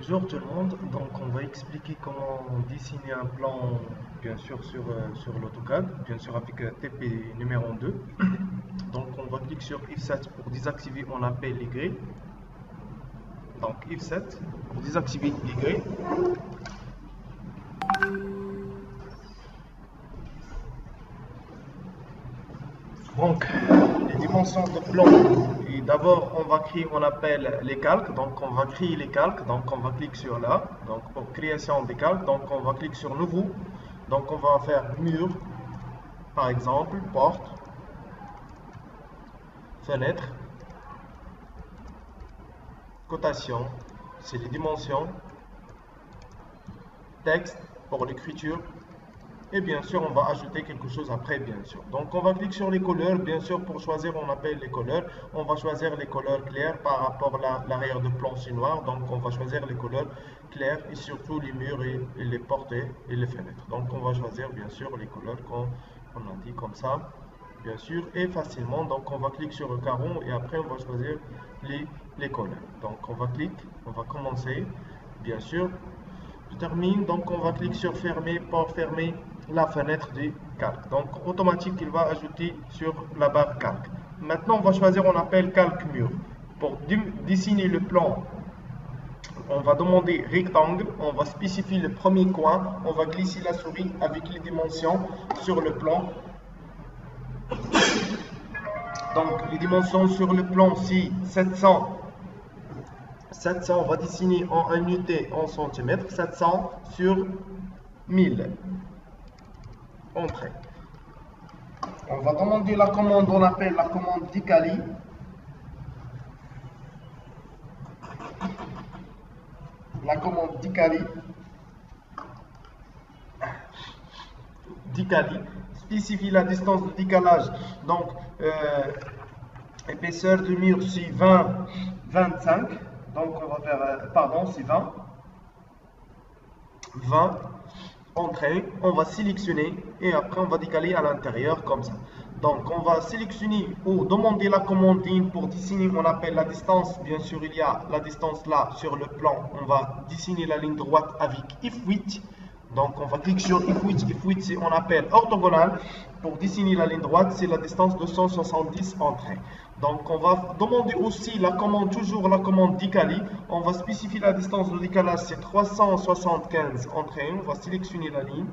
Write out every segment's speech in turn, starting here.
Bonjour tout le monde, donc on va expliquer comment dessiner un plan bien sûr sur l'AutoCAD, bien sûr avec TP numéro 2. Donc on va cliquer sur F7 pour désactiver, on appelle les grilles. Donc F7 pour désactiver les grilles. Donc les dimensions de plan, et d'abord on va créer, on appelle les calques, donc on va créer les calques, donc on va cliquer sur là, donc pour création des calques, donc on va cliquer sur nouveau, donc on va faire mur, par exemple, porte, fenêtre, cotation, c'est les dimensions, texte pour l'écriture, et bien sûr on va ajouter quelque chose après, bien sûr. Donc on va cliquer sur les couleurs, bien sûr pour choisir on appelle les couleurs, on va choisir les couleurs claires par rapport à l'arrière de plan c'est noir, donc on va choisir les couleurs claires et surtout les murs et les portes et les fenêtres. Donc on va choisir bien sûr les couleurs qu'on a dit comme ça, bien sûr, et facilement. Donc on va cliquer sur le caron et après on va choisir les couleurs. Donc on va cliquer, on va commencer, bien sûr. Je termine, donc on va cliquer sur fermer pour fermer la fenêtre du calque. Donc automatique, il va ajouter sur la barre calque. Maintenant, on va choisir, on appelle calque mur. Pour dessiner le plan, on va demander rectangle, on va spécifier le premier coin, on va glisser la souris avec les dimensions sur le plan. Donc les dimensions sur le plan, c'est 700, on va dessiner en unité en centimètres, 700 sur 1000. Entrée. On va demander la commande, on appelle la commande Dicali. La commande Dicali. Dicali spécifie la distance de décalage. Donc, épaisseur du mur, c'est 20, 25. Donc, on va faire, pardon, c'est 20. 20. Entrée, on va sélectionner et après on va décaler à l'intérieur comme ça. Donc on va sélectionner ou demander la commande in pour dessiner, on appelle la distance, bien sûr il y a la distance là sur le plan, on va dessiner la ligne droite avec F8. Donc on va cliquer sur F8, F8 on appelle orthogonal, pour dessiner la ligne droite c'est la distance de 170 entrées. Donc on va demander aussi la commande, toujours la commande décalée, on va spécifier la distance de décalage c'est 375 entrées, on va sélectionner la ligne,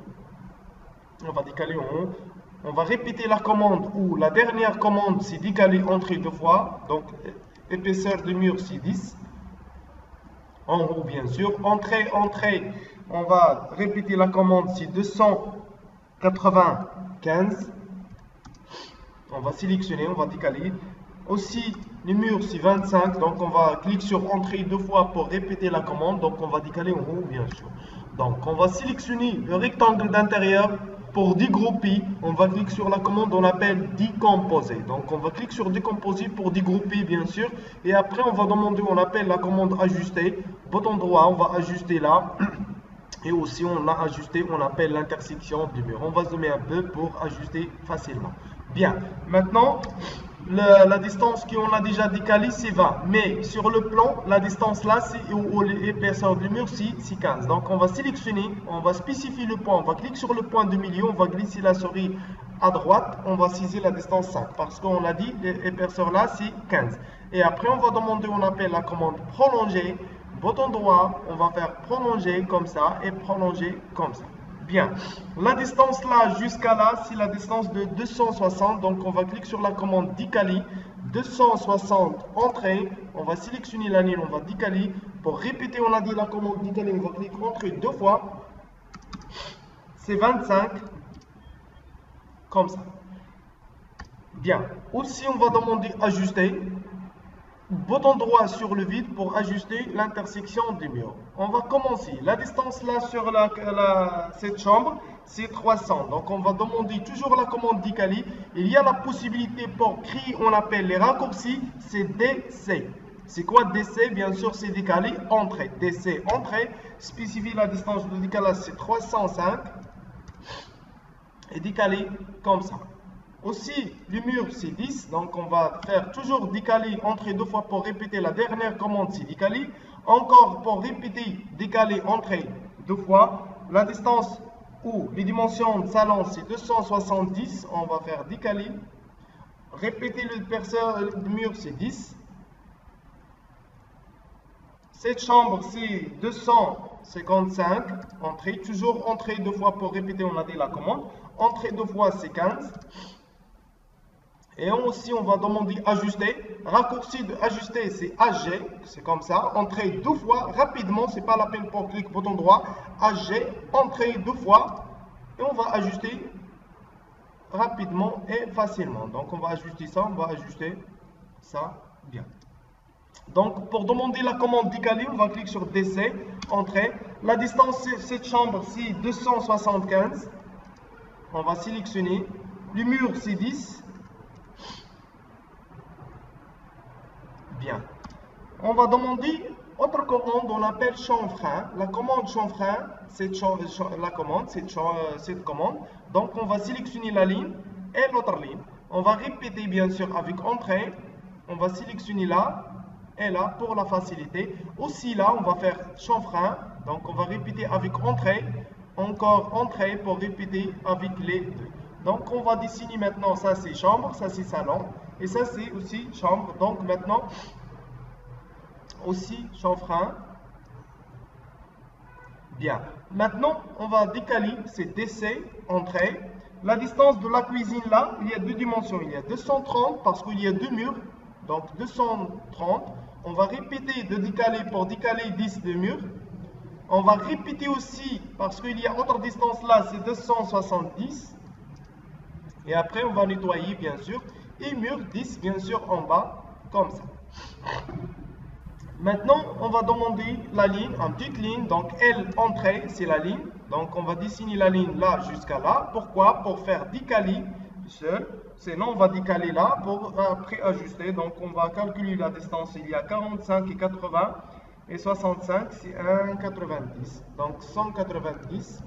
on va décaler en haut, on va répéter la commande ou la dernière commande c'est décaler entrée deux fois, donc épaisseur de mur c'est 10, en haut bien sûr, entrée, on va répéter la commande, c'est 295. On va sélectionner, on va décaler. Aussi, le mur, c'est 25. Donc, on va cliquer sur entrée deux fois pour répéter la commande. Donc, on va décaler en haut, bien sûr. Donc, on va sélectionner le rectangle d'intérieur pour dégrouper. On va cliquer sur la commande, on appelle décomposer. Donc, on va cliquer sur décomposer pour dégrouper, bien sûr. Et après, on va demander, on appelle la commande ajuster. Bouton droit, on va ajuster là. Et aussi, on a ajusté, on appelle l'intersection du mur. On va zoomer un peu pour ajuster facilement. Bien, maintenant, la distance qu'on a déjà décalée, c'est 20. Mais sur le plan, la distance là, ou l'épaisseur du mur, c'est 15. Donc, on va sélectionner, on va spécifier le point. On va cliquer sur le point de milieu, on va glisser la souris à droite. On va saisir la distance 5. Parce qu'on a dit, l'épaisseur là, c'est 15. Et après, on va demander, on appelle la commande prolonger. Bouton droit, on va faire prolonger comme ça et prolonger comme ça. Bien, la distance là jusqu'à là, c'est la distance de 260. Donc, on va cliquer sur la commande décaler. 260 entrée. On va sélectionner la ligne, on va décaler. Pour répéter, on a dit la commande décaler, on va cliquer entrée deux fois. C'est 25. Comme ça. Bien, aussi on va demander ajuster. Bouton droit sur le vide pour ajuster l'intersection des murs. On va commencer. La distance là sur cette chambre, c'est 300. Donc on va demander toujours la commande décaler. Il y a la possibilité pour créer, on appelle les raccourcis, c'est DC. C'est quoi DC? Bien sûr, c'est décalé entrée. DC entrée, spécifie la distance de décalage, c'est 305. Et décalé comme ça. Aussi, le mur c'est 10, donc on va faire toujours décaler, entrer deux fois pour répéter la dernière commande, c'est décaler. Encore pour répéter, décaler, entrer deux fois. La distance ou les dimensions de salon c'est 270, on va faire décaler. Répéter le mur c'est 10. Cette chambre c'est 255, entrée, toujours entrer deux fois pour répéter, on a dit la commande. Entrer deux fois c'est 15. Et aussi, on va demander ajuster. Raccourci de ajuster, c'est AG. C'est comme ça. Entrer deux fois rapidement. C'est pas la peine pour cliquer bouton droit. AG. Entrer deux fois. Et on va ajuster rapidement et facilement. Donc, on va ajuster ça. On va ajuster ça bien. Donc, pour demander la commande décalée, on va cliquer sur DC. Entrer. La distance de cette chambre, c'est 275. On va sélectionner. Le mur, c'est 10. Bien. On va demander autre commande, on appelle chanfrein. La commande chanfrein, c'est cette commande. Donc, on va sélectionner la ligne et l'autre ligne. On va répéter bien sûr avec entrée. On va sélectionner là et là pour la facilité. Aussi là, on va faire chanfrein. Donc, on va répéter avec entrée. Encore entrée pour répéter avec les deux. Donc, on va dessiner maintenant, ça c'est chambre, ça c'est salon. Et ça c'est aussi chambre. Donc, maintenant, aussi chanfrein. Bien. Maintenant, on va décaler, c'est DC, entrée. La distance de la cuisine là, il y a deux dimensions. Il y a 230 parce qu'il y a deux murs. Donc, 230. On va répéter de décaler pour décaler 10 de murs. On va répéter aussi parce qu'il y a autre distance là, c'est 270. Et après, on va nettoyer, bien sûr. Et mur 10, bien sûr, en bas, comme ça. Maintenant, on va demander la ligne, en petite ligne. Donc, L, entrée, c'est la ligne. Donc, on va dessiner la ligne là jusqu'à là. Pourquoi? Pour faire décaler seul. Sinon, on va décaler là pour après ajuster. Donc, on va calculer la distance. Il y a 45 et 80. Et 65, c'est 1,90. Donc, 190.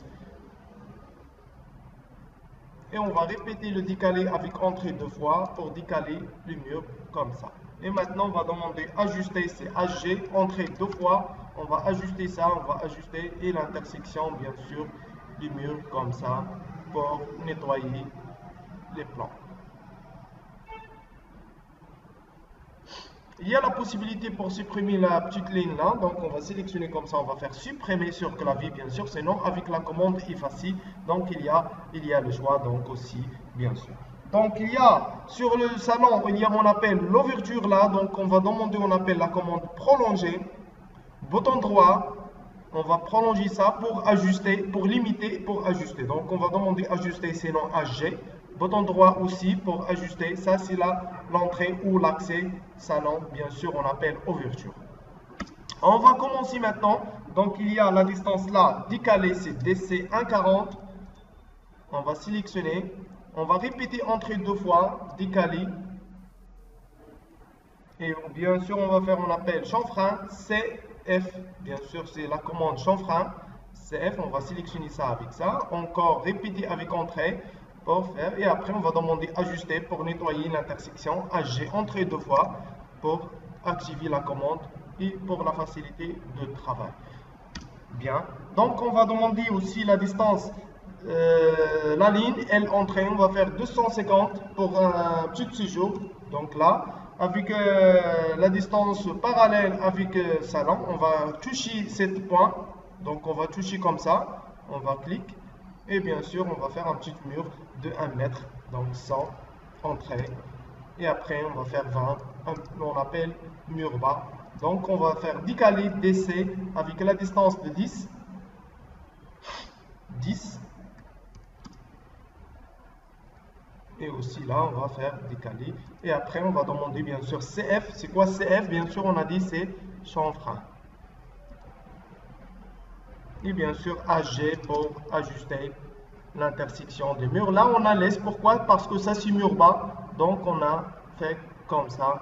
Et on va répéter le décalé avec entrée deux fois pour décaler le mur comme ça. Et maintenant, on va demander ajuster, c'est HG, entrée deux fois. On va ajuster ça, on va ajuster et l'intersection, bien sûr, du mur comme ça pour nettoyer les plans. Il y a la possibilité pour supprimer la petite ligne là, donc on va sélectionner comme ça, on va faire supprimer sur clavier bien sûr, sinon avec la commande effacer, donc il y a le choix donc aussi bien sûr. Donc il y a sur le salon, on appelle l'ouverture là, donc on va demander, on appelle la commande prolonger, bouton droit, on va prolonger ça pour ajuster, pour limiter, pour ajuster. Donc on va demander ajuster, sinon HG. Bouton droit aussi pour ajuster. Ça, c'est l'entrée ou l'accès salon. Bien sûr, on appelle ouverture. On va commencer maintenant. Donc, il y a la distance là. Décalée, c'est DC 1,40. On va sélectionner. On va répéter entrée deux fois. Décalée. Et bien sûr, on va faire, on appelle chanfrein. CF. Bien sûr, c'est la commande chanfrein. CF. On va sélectionner ça avec ça. Encore répéter avec entrée. Pour faire, et après on va demander ajuster pour nettoyer l'intersection HG entrée deux fois pour activer la commande et pour la facilité de travail. Bien, donc on va demander aussi la distance, la ligne L entrée, on va faire 250 pour un petit séjour. Donc là, avec la distance parallèle avec salon, on va toucher 7 points. Donc on va toucher comme ça, on va cliquer. Et bien sûr, on va faire un petit mur de 1 mètre, donc 100 entrées. Et après, on va faire 20, on appelle mur bas. Donc, on va faire décaler DC avec la distance de 10. 10. Et aussi là, on va faire décaler. Et après, on va demander bien sûr CF. C'est quoi CF? Bien sûr, on a dit c'est chanfrein. Et bien sûr HG pour ajuster l'intersection des murs. Là on a laisse, pourquoi? Parce que ça c'est mur bas, donc on a fait comme ça.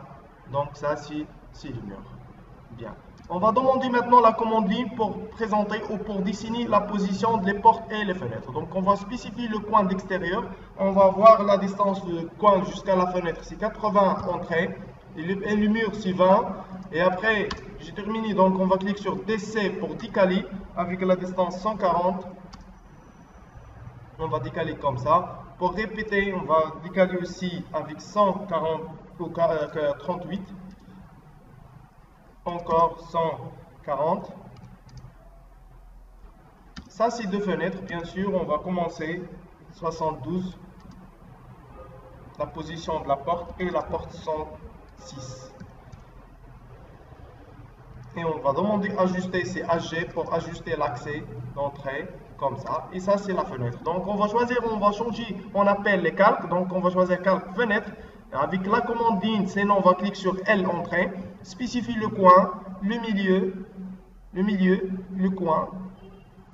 Donc ça c'est le mur. Bien. On va demander maintenant la commande ligne pour présenter ou pour dessiner la position des portes et les fenêtres. Donc on va spécifier le coin d'extérieur. On va voir la distance du coin jusqu'à la fenêtre, c'est 80 entrées. Et le mur, c'est 20. Et après, j'ai terminé. Donc on va cliquer sur DC pour décaler avec la distance 140. On va décaler comme ça. Pour répéter, on va décaler aussi avec 140 ou 38. Encore 140. Ça, c'est deux fenêtres. Bien sûr, on va commencer 72. La position de la porte et la porte 106. Et on va demander ajuster, c'est AG pour ajuster l'accès d'entrée, comme ça. Et ça, c'est la fenêtre. Donc, on va choisir, on va changer, on appelle les calques. Donc, on va choisir calque fenêtre. Avec la commande ligne, sinon on va cliquer sur L entrée, spécifier le coin, le milieu, le coin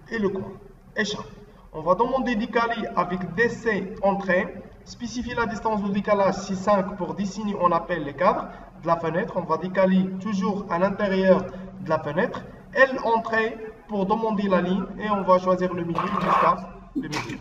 et le coin. Échappe. On va demander décaler avec DC entrée, spécifier la distance de décalage, c'est 5 pour dessiner, on appelle les cadres de la fenêtre. On va décaler toujours à l'intérieur de la fenêtre. L entrée pour demander la ligne et on va choisir le milieu jusqu'à le milieu.